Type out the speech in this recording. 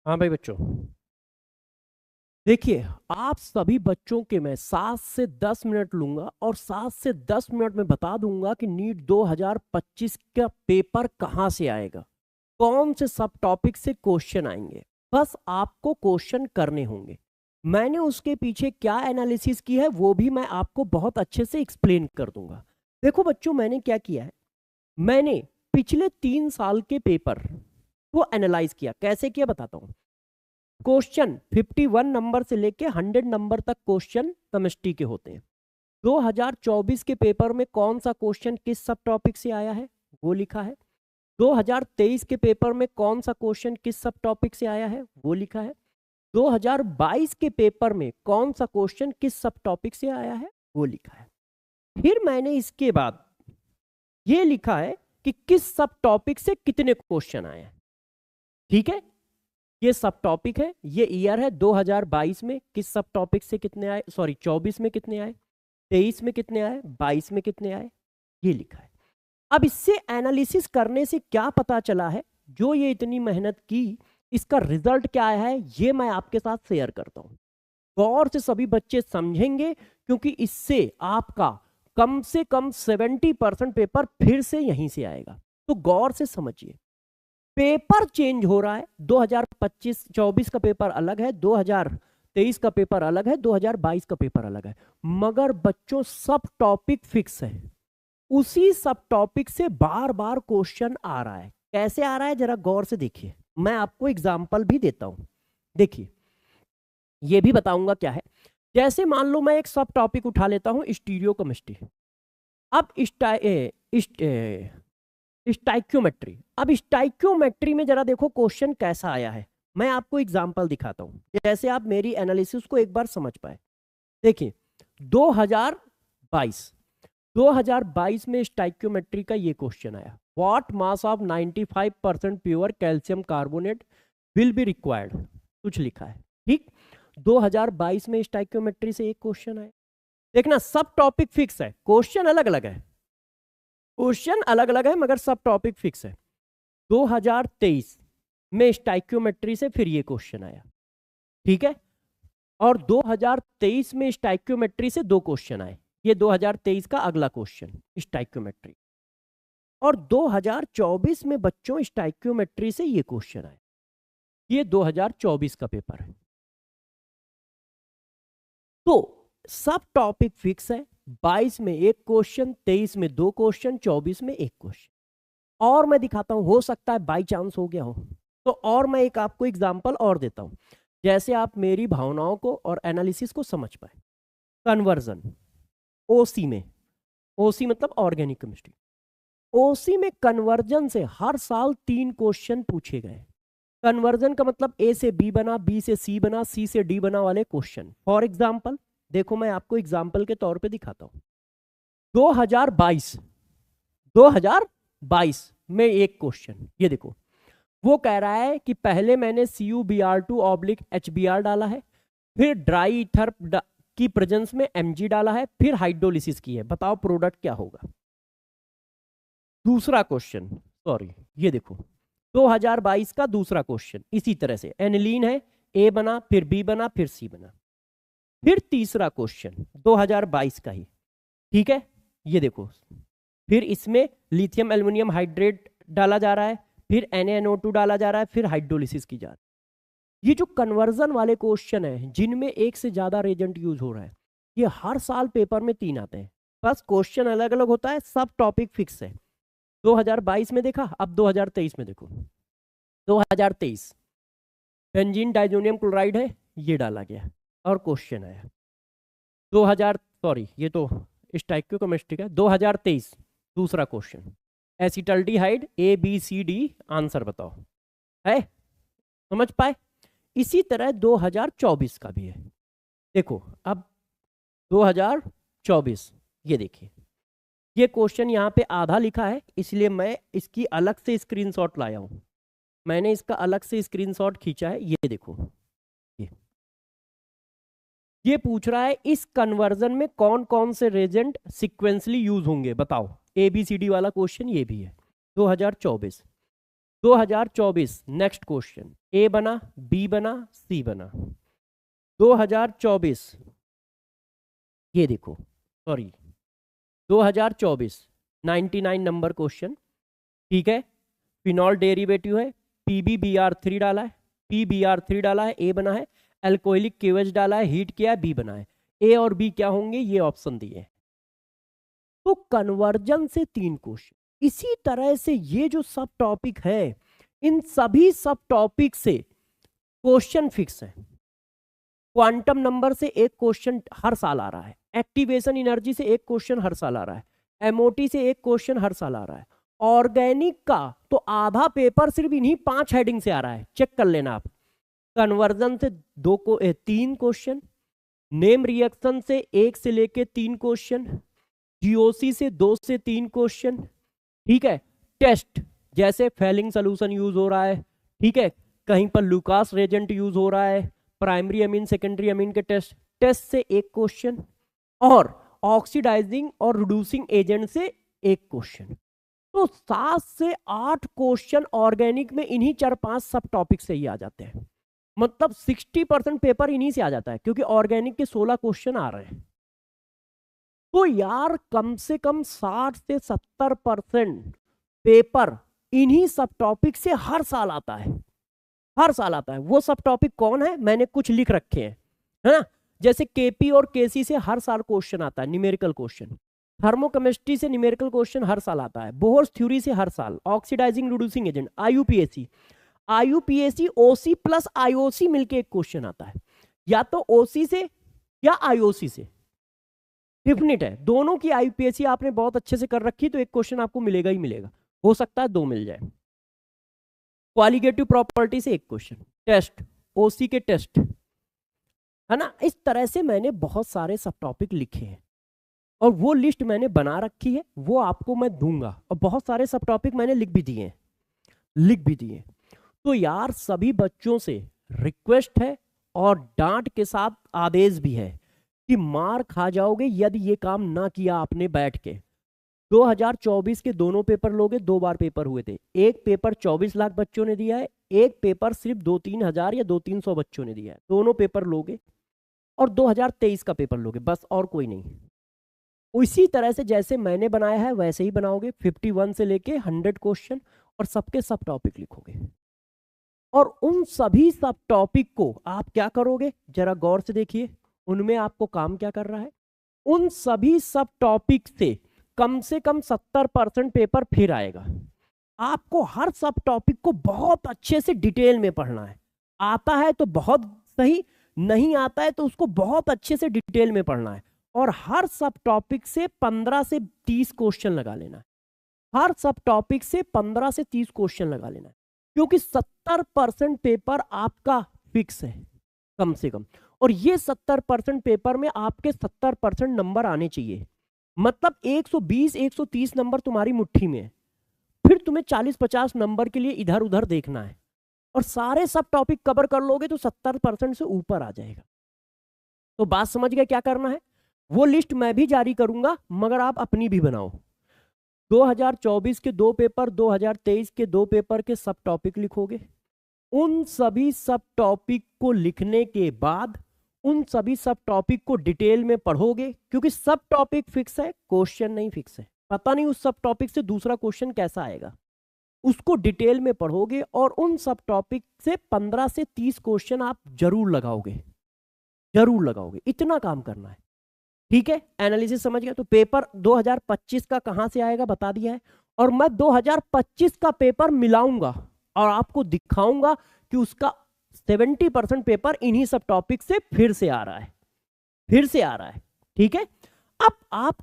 हाँ भाई बच्चों, देखिए आप सभी बच्चों के मैं 7 से 10 मिनट लूंगा और 7 से 10 मिनट में बता दूंगा कि नीट 2025 का पेपर कहाँ से आएगा, कौन से सब टॉपिक से क्वेश्चन आएंगे। बस आपको क्वेश्चन करने होंगे। मैंने उसके पीछे क्या एनालिसिस की है वो भी मैं आपको बहुत अच्छे से एक्सप्लेन कर दूंगा। देखो बच्चों, मैंने क्या किया है, मैंने पिछले 3 साल के पेपर को एनालाइज किया। कैसे किया बताता हूँ। क्वेश्चन 51 नंबर से लेके 100 नंबर तक क्वेश्चन केमिस्ट्री के होते हैं। 2024 के पेपर में कौन सा क्वेश्चन किस सब टॉपिक से आया है वो लिखा है। 2023 के पेपर में कौन सा क्वेश्चन किस सब टॉपिक से आया है वो लिखा है। 2022 के पेपर में कौन सा क्वेश्चन किस सब टॉपिक से आया है वो लिखा है। फिर मैंने इसके बाद ये लिखा है कि किस सब टॉपिक से कितने क्वेश्चन आए हैं। ठीक है, ये सब टॉपिक है, ये ईयर है 2022 में किस सब टॉपिक से कितने आए, सॉरी 24 में कितने आए, 23 में कितने आए, 22 में कितने आए, ये लिखा है। अब इससे एनालिसिस करने से क्या पता चला है, जो ये इतनी मेहनत की इसका रिजल्ट क्या आया है, ये मैं आपके साथ शेयर करता हूं। गौर से सभी बच्चे समझेंगे क्योंकि इससे आपका कम से कम 70% पेपर फिर से यहीं से आएगा। तो गौर से समझिए, पेपर चेंज हो रहा है। 2025-24 का पेपर अलग है, 2023 का पेपर अलग है, 2022 का पेपर अलग है, मगर बच्चों सब टॉपिक फिक्स है। उसी सब टॉपिक से बार बार क्वेश्चन आ रहा है। कैसे आ रहा है जरा गौर से देखिए, मैं आपको एग्जाम्पल भी देता हूं। देखिए, ये भी बताऊंगा क्या है। जैसे मान लो मैं एक सब टॉपिक उठा लेता हूं, स्टीरियो केमिस्ट्री। अब स्टाइक्योमेट्री। अब स्टाइक्योमेट्री में जरा देखो क्वेश्चन कैसा आया है। मैं आपको एग्जांपल दिखाता हूं, जैसे आप मेरी एनालिसिस को एक बार समझ पाए। देखिए 2022 2022 में स्टाइक्योमेट्री का ये क्वेश्चन आया, what mass of 95% pure calcium carbonate will be required, कुछ लिखा है। ठीक, 2022 में स्टाइक्योमेट्री से एक क्वेश्चन आया। देखना सब टॉपिक फिक्स है, क्वेश्चन अलग अलग है, क्वेश्चन अलग अलग है मगर सब टॉपिक फिक्स है। 2023 में स्टाइक्योमेट्री से फिर ये क्वेश्चन आया। ठीक है, और 2023 में स्टाइक्योमेट्री से दो क्वेश्चन आए। ये 2023 का अगला क्वेश्चन स्टाइक्योमेट्री। और 2024 में बच्चों स्टाइक्योमेट्री से ये क्वेश्चन आए। ये 2024 का पेपर है। तो सब टॉपिक फिक्स है। 22 में एक क्वेश्चन, 23 में दो क्वेश्चन, 24 में एक क्वेश्चन। और मैं दिखाता हूं, हो सकता है बाई चांस हो गया हो तो। और मैं एक आपको एग्जांपल और देता हूं, जैसे आप मेरी भावनाओं को और एनालिसिस को समझ पाए। कन्वर्जन, ओसी में, ओसी मतलब ऑर्गेनिक केमिस्ट्री, ओसी में कन्वर्जन से हर साल 3 क्वेश्चन पूछे गए। कन्वर्जन का मतलब ए से बी बना, बी से सी बना, सी से डी बना वाले क्वेश्चन। फॉर एग्जाम्पल देखो, मैं आपको एग्जाम्पल के तौर पे दिखाता हूं। 2022 2022 में एक क्वेश्चन, ये देखो, वो कह रहा है कि पहले मैंने CuBr2/HBr डाला है, फिर ड्राई ईथर की प्रेजेंस में Mg डाला है, फिर हाइड्रोलिसिस की है, बताओ प्रोडक्ट क्या होगा। दूसरा क्वेश्चन, सॉरी ये देखो 2022 का दूसरा क्वेश्चन इसी तरह से, एनिलीन है, ए बना, फिर बी बना, फिर सी बना। फिर तीसरा क्वेश्चन 2022 का ही, ठीक है, ये देखो, फिर इसमें लिथियम एल्युमिनियम हाइड्रेट डाला जा रहा है, फिर NaNO2 डाला जा रहा है, फिर हाइड्रोलिसिस की जा रही है। ये जो कन्वर्जन वाले क्वेश्चन है जिनमें एक से ज्यादा रेजेंट यूज हो रहा है, ये हर साल पेपर में 3 आते हैं। बस क्वेश्चन अलग अलग होता है, सब टॉपिक फिक्स है। 2022 में देखा, अब 2023 में देखो। 2023 बेंजीन डाइजोनियम क्लोराइड है, ये डाला गया और क्वेश्चन आया। 2000, सॉरी ये तो स्टाइक्योकेमिस्ट्री का। 2023 दूसरा क्वेश्चन, एसिटल्डिहाइड ABCD, आंसर बताओ। है, समझ पाए। इसी तरह 2024 का भी है। देखो अब 2024, ये देखिए, ये क्वेश्चन यहाँ पे आधा लिखा है, इसलिए मैं इसकी अलग से स्क्रीनशॉट लाया हूं। मैंने इसका अलग से स्क्रीनशॉट खींचा है, ये देखो। ये पूछ रहा है इस कन्वर्जन में कौन कौन से रेजेंट सीक्वेंसली यूज होंगे, बताओ। ABCD वाला क्वेश्चन ये भी है, 2024। 2024 नेक्स्ट क्वेश्चन, ए बना, बी बना, सी बना। 2024 ये देखो, सॉरी 2024 99 नंबर क्वेश्चन, ठीक है। फिनॉल डेरिवेटिव है, PbBr3 डाला है, PBr3 डाला है, ए बना है। अल्कोहलिक केवेज डाला है, हीट किया है, बी बना है। ए और बी क्या होंगे, ये ऑप्शन दिए हैं। तो कन्वर्जन से 3 क्वेश्चन। इसी तरह से ये जो सब टॉपिक है, इन सभी सब टॉपिक से क्वेश्चन फिक्स है। क्वांटम नंबर से एक क्वेश्चन हर साल आ रहा है, एक्टिवेशन एनर्जी से एक क्वेश्चन हर साल आ रहा है, एमओटी से एक क्वेश्चन हर साल आ रहा है, ऑर्गेनिक का तो आधा पेपर सिर्फ इन्हीं 5 हेडिंग से आ रहा है, चेक कर लेना आप। कन्वर्जन से 3 क्वेश्चन, नेम रिएक्शन से 1 से लेके 3 क्वेश्चन, जीओसी से 2 से 3 क्वेश्चन, ठीक है। टेस्ट जैसे फेलिंग सोल्यूशन यूज हो रहा है, ठीक है, कहीं पर लुकास रेजेंट यूज हो रहा है, प्राइमरी अमीन सेकेंडरी अमीन के टेस्ट से एक क्वेश्चन, और ऑक्सीडाइजिंग और रिड्यूसिंग एजेंट से एक क्वेश्चन। तो 7 से 8 क्वेश्चन ऑर्गेनिक में इन्हीं 4-5 सब टॉपिक से ही आ जाते हैं। मतलब 60% पेपर इन्हीं से आ जाता है, क्योंकि ऑर्गेनिक के 16 क्वेश्चन आ रहे हैं। तो यार कम से कम 60 से 70% पेपर इन्हीं सब टॉपिक से हर साल आता है, हर साल आता है। वो सब टॉपिक कौन है, मैंने कुछ लिख रखे हैं, है ना। जैसे केपी और केसी से हर साल क्वेश्चन आता है, न्यूमेरिकल क्वेश्चन। थर्मोकेमिस्ट्री से न्यूमेरिकल क्वेश्चन हर साल आता है। बोहर्स थ्योरी से हर साल। ऑक्सीडाइजिंग रिड्यूसिंग एजेंट, आईयूपीएसी ओसी प्लस आईओसी मिलके एक क्वेश्चन आता है, या तो ओसी से या आईओसी से, डिफिनिट है। दोनों की आईयूपीएसी आपने बहुत अच्छे से कर रखी तो एक क्वेश्चन आपको मिलेगा ही मिलेगा, हो सकता है 2 मिल जाए। क्वालिटेटिव प्रॉपर्टी से एक क्वेश्चन, टेस्ट ओसी के टेस्ट, है ना। इस तरह से मैंने बहुत सारे सब टॉपिक लिखे हैं, और वो लिस्ट मैंने बना रखी है, वो आपको मैं दूंगा। और बहुत सारे सब टॉपिक मैंने लिख भी दिए। तो यार सभी बच्चों से रिक्वेस्ट है और डांट के साथ आदेश भी है कि मार खा जाओगे यदि ये काम ना किया आपने बैठ के। 2024 के दोनों पेपर लोगे, 2 बार पेपर हुए थे। एक पेपर 24 लाख बच्चों ने दिया है, एक पेपर सिर्फ 2-3 हजार या 200-300 बच्चों ने दिया है। दोनों पेपर लोगे और 2023 का पेपर लोगे, बस और कोई नहीं। उसी तरह से जैसे मैंने बनाया है वैसे ही बनाओगे, 51 से लेके 100 क्वेश्चन, और सबके सब टॉपिक लिखोगे। और उन सभी सब टॉपिक को आप क्या करोगे, जरा गौर से देखिए, उनमें आपको काम क्या कर रहा है। उन सभी सब टॉपिक से कम 70% पेपर फिर आएगा। आपको हर सब टॉपिक को बहुत अच्छे से डिटेल में पढ़ना है। आता है तो बहुत सही, नहीं आता है तो उसको बहुत अच्छे से डिटेल में पढ़ना है। और हर सब टॉपिक से 15 से 30 क्वेश्चन लगा लेना है। हर सब टॉपिक से 15 से 30 क्वेश्चन लगा लेना है, क्योंकि 70% पेपर आपका फिक्स है कम से कम। और ये 70% पेपर में आपके 70% नंबर आने चाहिए। मतलब 120-130 नंबर तुम्हारी मुट्ठी में है, फिर तुम्हें 40-50 नंबर के लिए इधर उधर देखना है, और सारे सब टॉपिक कवर कर लोगे तो 70% से ऊपर आ जाएगा। तो बात समझ गए क्या करना है। वो लिस्ट मैं भी जारी करूंगा, मगर आप अपनी भी बनाओ। 2024 के 2 पेपर, 2023 के 2 पेपर के सब टॉपिक लिखोगे। उन सभी सब टॉपिक को लिखने के बाद उन सभी सब टॉपिक को डिटेल में पढ़ोगे, क्योंकि सब टॉपिक फिक्स है, क्वेश्चन नहीं फिक्स है। पता नहीं उस सब टॉपिक से दूसरा क्वेश्चन कैसा आएगा, उसको डिटेल में पढ़ोगे। और उन सब टॉपिक से 15 से 30 क्वेश्चन आप जरूर लगाओगे, इतना काम करना है, ठीक है। एनालिसिस समझ गया। तो पेपर 2025 का कहां से आएगा बता दिया है, और मैं 2025 का पेपर मिलाऊंगा और आपको दिखाऊंगा कि उसका 70% पेपर इन्हीं सब टॉपिक से फिर से आ रहा है, ठीक है। अब आप